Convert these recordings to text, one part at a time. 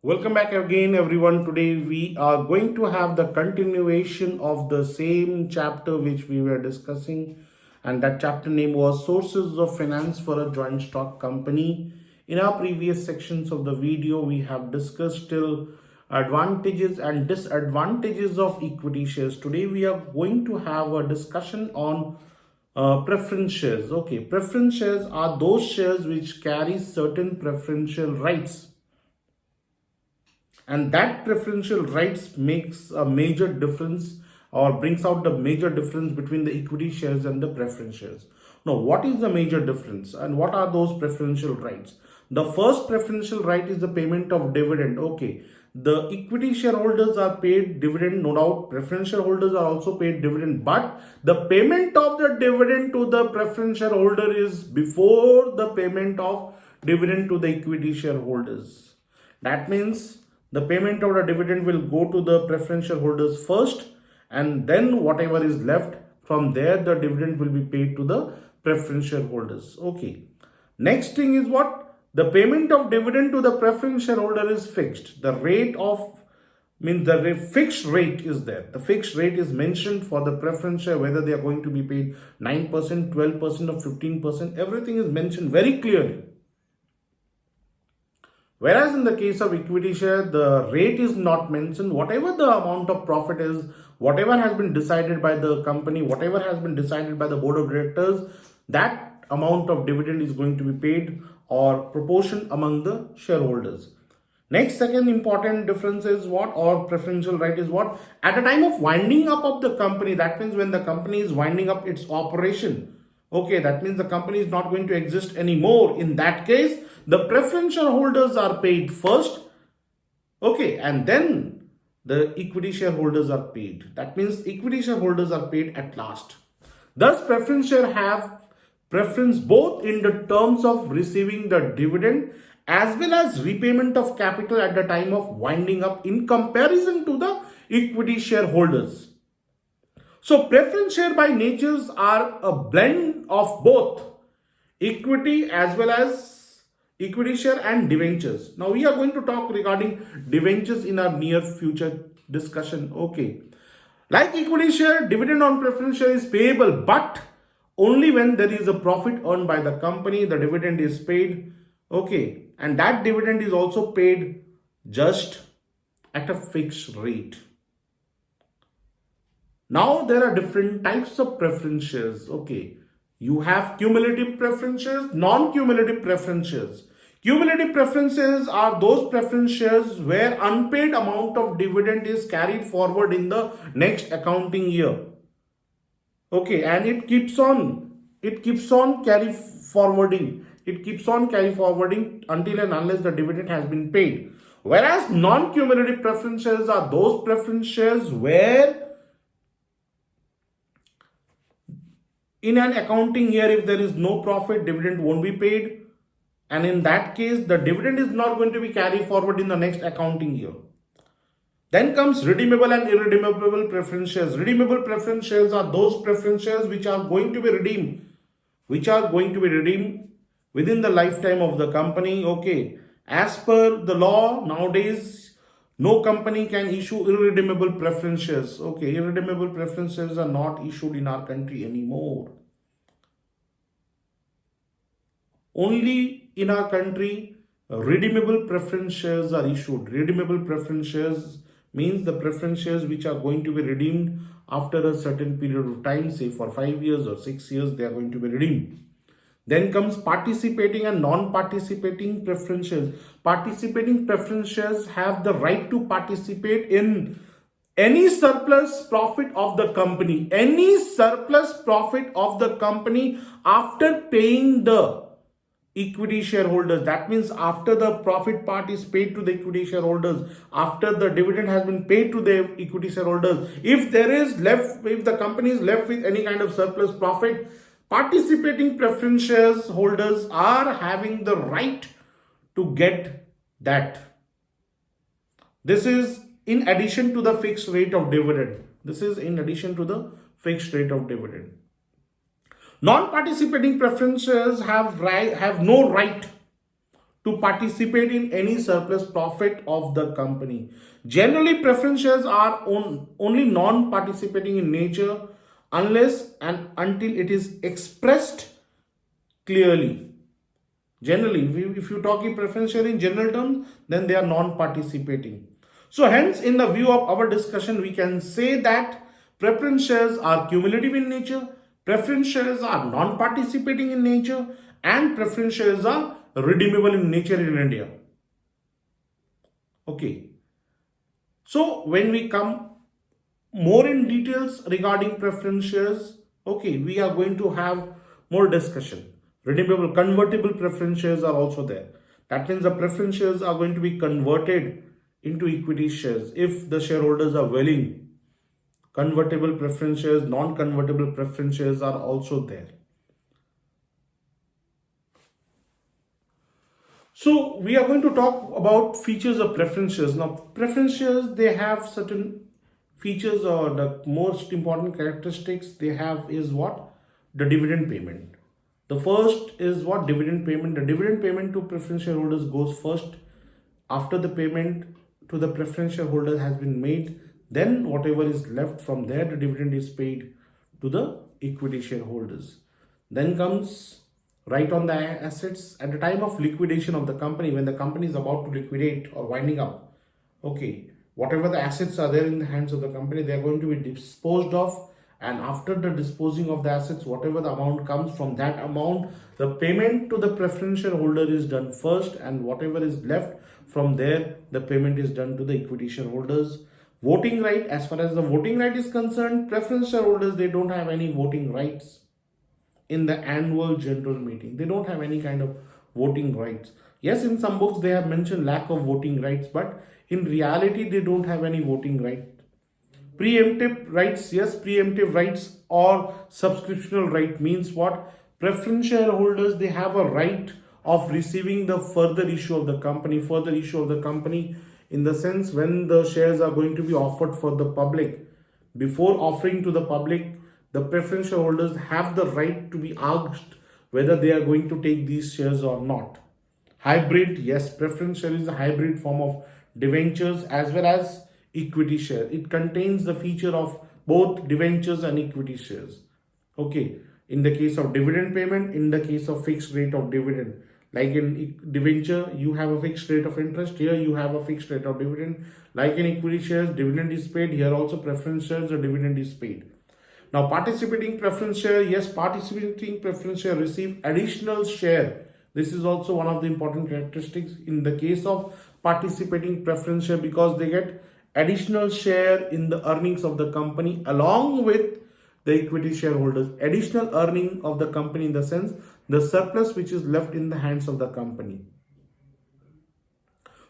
Welcome back again, everyone. Today we are going to have the continuation of the same chapter which we were discussing, and that chapter name was Sources of Finance for a Joint Stock Company. In our previous sections of the video, we have discussed till advantages and disadvantages of equity shares. Today we are going to have a discussion on preference shares. Okay, preference shares are those shares which carry certain preferential rights, and that preferential rights makes a major difference or brings out the major difference between the equity shares and the preference shares. Now, what is the major difference and what are those preferential rights? The first preferential right is the payment of dividend. Okay, the equity shareholders are paid dividend, no doubt. Preference shareholders are also paid dividend, but the payment of the dividend to the preference shareholder is before the payment of dividend to the equity shareholders. That means the payment of the dividend will go to the preferential holders first, and then whatever is left from there, the dividend will be paid to the preferential holders. Okay. Next thing is what? The payment of dividend to the preferential shareholder is fixed. The rate of means the fixed rate is there. The fixed rate is mentioned for the preference share, whether they are going to be paid 9%, 12%, or 15%. Everything is mentioned very clearly. Whereas in the case of equity share, the rate is not mentioned. Whatever the amount of profit is, whatever has been decided by the company, whatever has been decided by the board of directors, that amount of dividend is going to be paid or proportion among the shareholders. Next, second important difference is what, or preferential right is what? At the time of winding up of the company, that means when the company is winding up its operation, okay, that means the company is not going to exist anymore. In that case, the preferential holders are paid first, okay, and then the equity shareholders are paid. That means equity shareholders are paid at last. Thus, preference share have preference both in the terms of receiving the dividend as well as repayment of capital at the time of winding up in comparison to the equity shareholders. So preference share by natures are a blend of both equity as well as equity share and debentures. Now we are going to talk regarding debentures in our near future discussion. Okay. Like equity share, dividend on preference share is payable, but only when there is a profit earned by the company, the dividend is paid. Okay. And that dividend is also paid just at a fixed rate. Now there are different types of preference shares. Okay, you have cumulative preference shares, non-cumulative preference shares. Cumulative preferences are those preference shares where unpaid amount of dividend is carried forward in the next accounting year. Okay, and it keeps on carry forwarding. It keeps on carry forwarding until and unless the dividend has been paid. Whereas non-cumulative preference shares are those preference shares where in an accounting year, if there is no profit, dividend won't be paid. And in that case, the dividend is not going to be carried forward in the next accounting year. Then comes redeemable and irredeemable preference shares. Redeemable preference shares are those preference shares which are going to be redeemed, within the lifetime of the company. Okay. As per the law nowadays, no company can issue irredeemable preference shares. Okay, irredeemable preference shares are not issued in our country anymore. Only in our country, redeemable preference shares are issued. Redeemable preference shares means the preference shares which are going to be redeemed after a certain period of time, say for 5 years or 6 years, they are going to be redeemed. Then comes participating and non-participating preference shares. Participating preference shares have the right to participate in any surplus profit of the company. Any surplus profit of the company after paying the equity shareholders. That means after the profit part is paid to the equity shareholders, after the dividend has been paid to the equity shareholders, if the company is left with any kind of surplus profit, participating preference shares holders are having the right to get that. This is in addition to the fixed rate of dividend. Non-participating preference shares have no right to participate in any surplus profit of the company. Generally, preference shares are only non-participating in nature unless and until it is expressed clearly. Generally, if you talk in preference share in general terms, then they are non-participating. So hence, in the view of our discussion, we can say that preference shares are cumulative in nature, preference shares are non-participating in nature, and preference shares are redeemable in nature in India. Okay. So when we come more in details regarding preference shares, okay, we are going to have more discussion. Redeemable convertible preference shares are also there. That means the preference shares are going to be converted into equity shares if the shareholders are willing. Convertible preference shares, non-convertible preference shares are also there. So we are going to talk about features of preference shares. Now, preference shares, they have certain features, or the most important characteristics they have is what? The dividend payment. The first is what? Dividend payment. The dividend payment to preference shareholders goes first. After the payment to the preference shareholder has been made, then whatever is left from there, the dividend is paid to the equity shareholders. Then comes right on the assets at the time of liquidation of the company, when the company is about to liquidate or winding up. Okay, whatever the assets are there in the hands of the company, they are going to be disposed of, and after the disposing of the assets, whatever the amount comes from that amount, the payment to the preference shareholder is done first, and whatever is left from there, the payment is done to the equity shareholders. Voting right, as far as the voting right is concerned, preference shareholders, they don't have any voting rights in the annual general meeting. They don't have any kind of voting rights. Yes, in some books they have mentioned lack of voting rights, but in reality they don't have any voting right. Preemptive rights, yes, preemptive rights or subscriptional right means what? Preference shareholders, they have a right of receiving the further issue of the company, in the sense when the shares are going to be offered for the public. Before offering to the public, the preference shareholders have the right to be asked whether they are going to take these shares or not. Hybrid, yes, preference share is a hybrid form of debentures as well as equity share. It contains the feature of both debentures and equity shares. Okay, in the case of dividend payment, in the case of fixed rate of dividend, like in debenture, you have a fixed rate of interest. Here you have a fixed rate of dividend. Like in equity shares, dividend is paid. Here also preference shares, the dividend is paid. Now, participating preference share, yes, participating preference share receive additional share. This is also one of the important characteristics in the case of participating preference share, because they get additional share in the earnings of the company along with the equity shareholders. Additional earning of the company in the sense the surplus which is left in the hands of the company.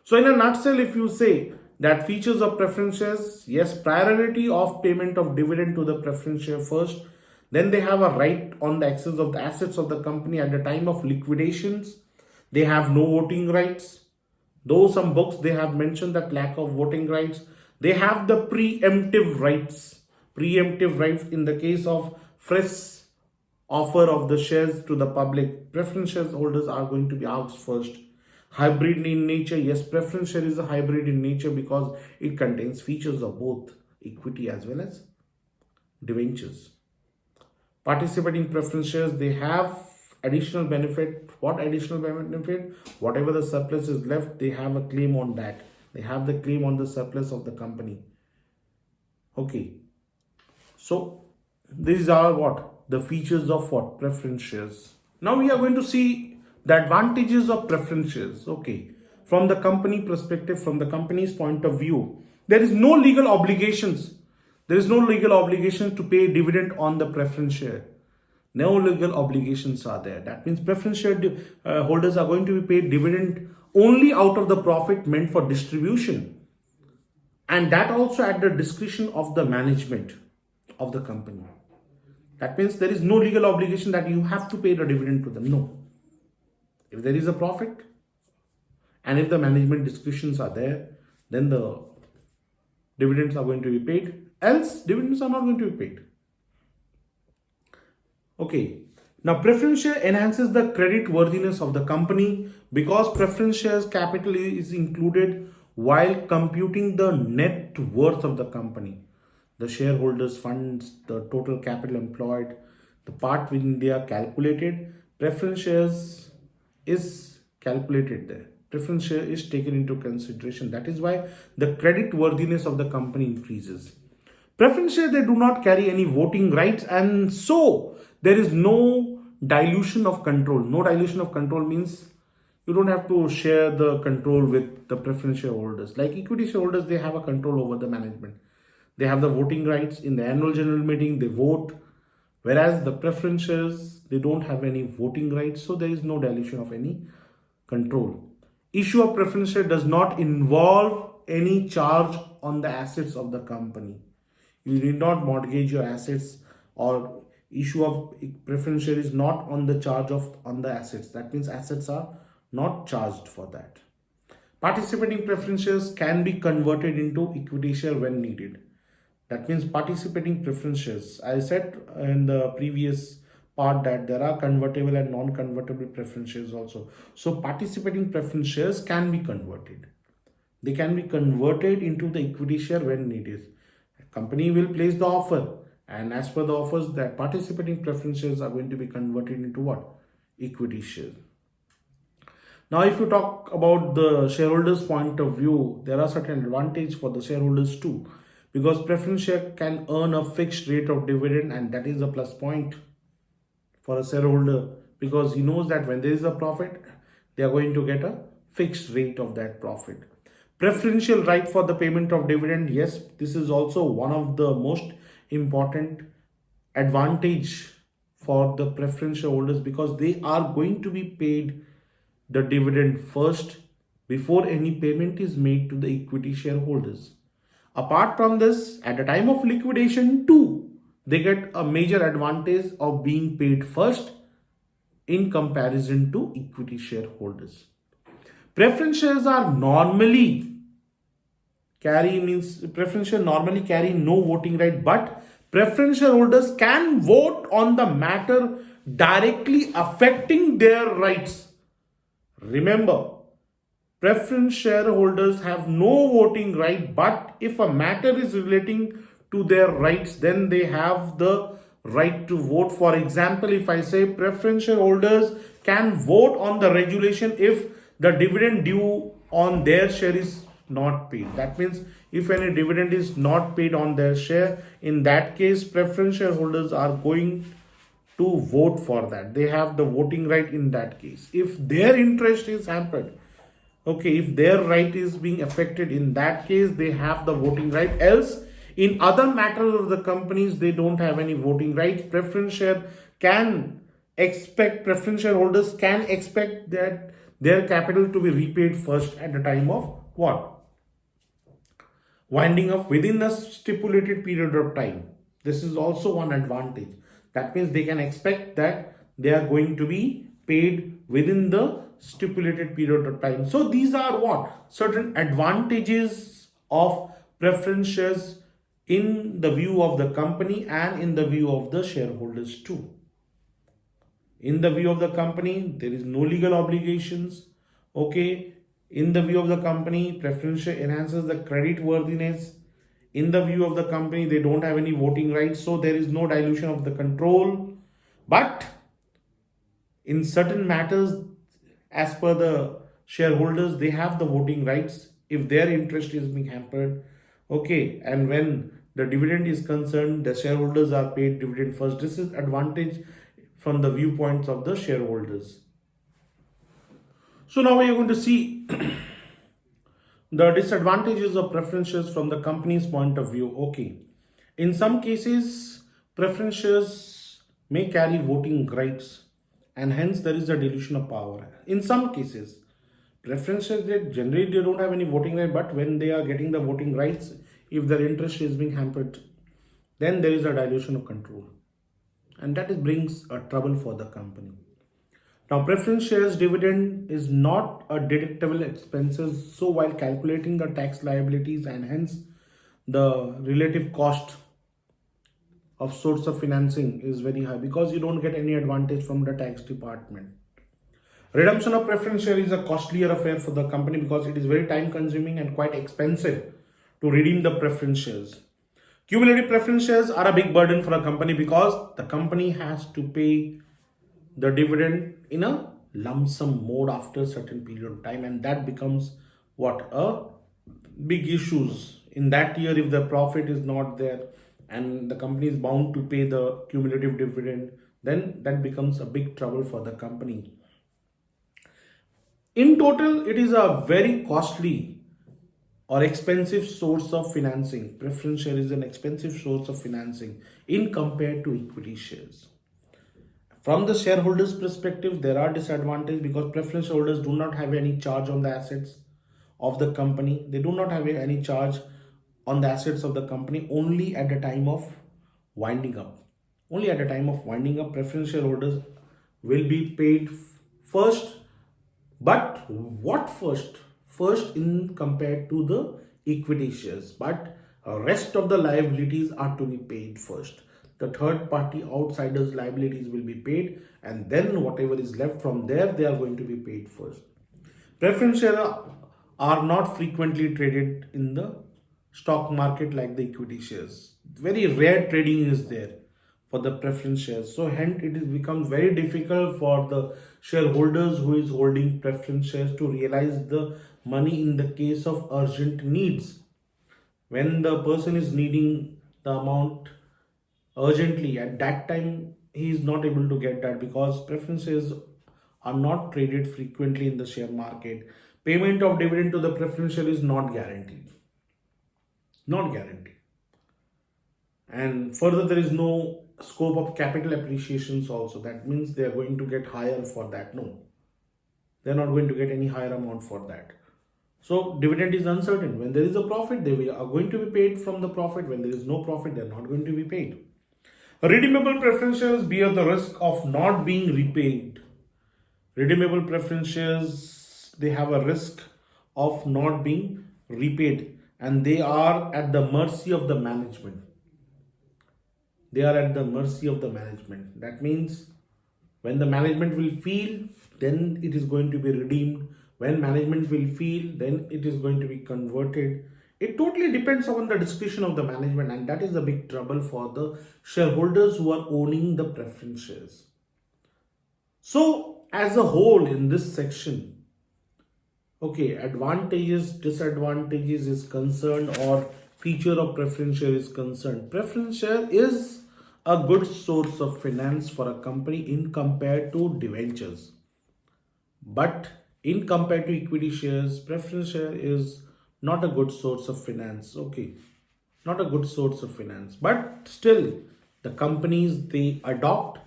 So in a nutshell, if you say that features of preference shares, yes, priority of payment of dividend to the preference share first, then they have a right on the access of the assets of the company at the time of liquidations. They have no voting rights. Though some books they have mentioned that lack of voting rights, they have the preemptive rights. Preemptive rights in the case of fresh offer of the shares to the public. Preference shareholders are going to be asked first. Hybrid in nature, yes, preference share is a hybrid in nature because it contains features of both equity as well as debentures. Participating preference shares, they have additional benefit. What additional benefit? Whatever the surplus is left, they have a claim on that. They have the claim on the surplus of the company. Okay. So these are what? The features of what? Preference shares. Now we are going to see the advantages of preference shares. Okay. From the company perspective, from the company's point of view, there is no legal obligations. There is no legal obligation to pay dividend on the preference share. No legal obligations are there. That means preference share holders are going to be paid dividend only out of the profit meant for distribution. And that also at the discretion of the management of the company. That means there is no legal obligation that you have to pay the dividend to them. No. If there is a profit and if the management discretions are there, then the dividends are going to be paid. Else, dividends are not going to be paid. Okay. Now, preference share enhances the credit worthiness of the company because preference shares capital is included while computing the net worth of the company. The shareholders' funds, the total capital employed, the part when they are calculated, preference shares is calculated there. Preference share is taken into consideration. That is why the credit worthiness of the company increases. Preference share, they do not carry any voting rights, and so there is no dilution of control. No dilution of control means you don't have to share the control with the preference shareholders. Like equity shareholders, they have a control over the management. They have the voting rights in the annual general meeting, they vote. Whereas the preference shares, they don't have any voting rights, so there is no dilution of any control. Issue of preference share does not involve any charge on the assets of the company. You need not mortgage your assets, or issue of preference share is not on the charge of on the assets. That means assets are not charged for that. Participating preference shares can be converted into equity share when needed. That means participating preference shares. I said in the previous part that there are convertible and non-convertible preference shares also. So participating preference shares can be converted. They can be converted into the equity share when needed. A company will place the offer, and as per the offers, that participating preference shares are going to be converted into what? Equity shares. Now, if you talk about the shareholders' point of view, there are certain advantages for the shareholders too, because preference share can earn a fixed rate of dividend, and that is a plus point for a shareholder because he knows that when there is a profit, they are going to get a fixed rate of that profit. Preferential right for the payment of dividend, yes, this is also one of the most important advantage for the preference shareholders because they are going to be paid the dividend first before any payment is made to the equity shareholders. Apart from this, at the time of liquidation too, they get a major advantage of being paid first in comparison to equity shareholders. Preference shares are normally preference share normally carry no voting right, but preference shareholders can vote on the matter directly affecting their rights. Remember, preference shareholders have no voting right, but if a matter is relating to their rights, then they have the right to vote. For example, if I say preference shareholders can vote on the regulation if the dividend due on their share is not paid. That means if any dividend is not paid on their share, in that case, preference shareholders are going to vote for that. They have the voting right in that case. If their interest is hampered, okay, if their right is being affected, in that case, they have the voting right. Else, in other matters of the companies, they don't have any voting rights. Preference shareholders can expect that their capital to be repaid first at the time of what? Winding up within a stipulated period of time. This is also one advantage. That means they can expect that they are going to be paid within the stipulated period of time. So these are what? Certain advantages of preference shares in the view of the company and in the view of the shareholders too. In the view of the company, there is no legal obligations. Okay. In the view of the company, preference share enhances the credit worthiness. In the view of the company, they don't have any voting rights, so there is no dilution of the control. But in certain matters, as per the shareholders, they have the voting rights if their interest is being hampered. Okay, and when the dividend is concerned, the shareholders are paid dividend first. This is advantage from the viewpoints of the shareholders. So now we are going to see the disadvantages of preference shares from the company's point of view. Okay, in some cases, preference shares may carry voting rights, and hence there is a dilution of power. In some cases, preference shares, they don't have any voting right, but when they are getting the voting rights, if their interest is being hampered, then there is a dilution of control, and that brings a trouble for the company. Now, preference shares dividend is not a deductible expenses. So, while calculating the tax liabilities and hence the relative cost of source of financing is very high because you don't get any advantage from the tax department. Redemption of preference share is a costlier affair for the company because it is very time consuming and quite expensive to redeem the preference shares. Cumulative preference shares are a big burden for a company because the company has to pay the dividend in a lump sum mode after a certain period of time, and that becomes what a big issues in that year. If the profit is not there and the company is bound to pay the cumulative dividend, then that becomes a big trouble for the company. In total, it is a very costly or expensive source of financing. Preference share is an expensive source of financing in compared to equity shares. From the shareholders' perspective, there are disadvantages because preference holders do not have any charge on the assets of the company. They do not have any charge on the assets of the company only at the time of winding up. Only at the time of winding up, preference shareholders will be paid first. But what first? First in compared to the equity shares. But rest of the liabilities are to be paid first. The third party outsiders liabilities will be paid, and then whatever is left from there, they are going to be paid first. Preference shares are not frequently traded in the stock market like the equity shares. Very rare trading is there for the preference shares. So hence it is becomes very difficult for the shareholders who is holding preference shares to realize the money in the case of urgent needs. When the person is needing the amount urgently, at that time he is not able to get that because preferences are not traded frequently in the share market. Payment of dividend to the preference share is not guaranteed. Not guaranteed. And further, there is no scope of capital appreciations also. That means they are going to get higher for that. No, they are not going to get any higher amount for that. So dividend is uncertain. When there is a profit, they are going to be paid from the profit. When there is no profit, they are not going to be paid. Redeemable preference shares bear the risk of not being repaid. Redeemable preference shares, they have a risk of not being repaid, and they are at the mercy of the management. They are at the mercy of the management. That means when the management will feel, then it is going to be redeemed. When management will feel, then it is going to be converted. It totally depends on the discretion of the management, and that is the big trouble for the shareholders who are owning the preference shares. So, as a whole, in this section, okay, advantages, disadvantages is concerned, or feature of preference share is concerned. Preference share is a good source of finance for a company in compared to debentures. But in compared to equity shares, preference share is not a good source of finance. Okay, not a good source of finance. But still, the companies, they adopt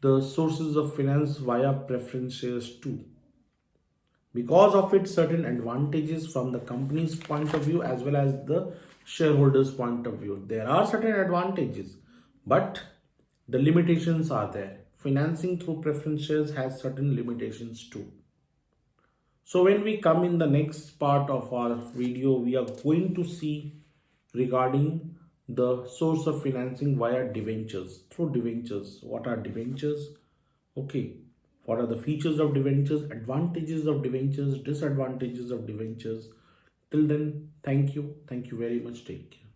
the sources of finance via preference shares too. Because of its certain advantages from the company's point of view as well as the shareholders' point of view. There are certain advantages, but the limitations are there. Financing through preference shares has certain limitations too. So when we come in the next part of our video, we are going to see regarding the source of financing via debentures, through debentures. What are debentures? Okay, what are the features of debentures, advantages of debentures, disadvantages of debentures? Till then, thank you. Thank you very much. Take care.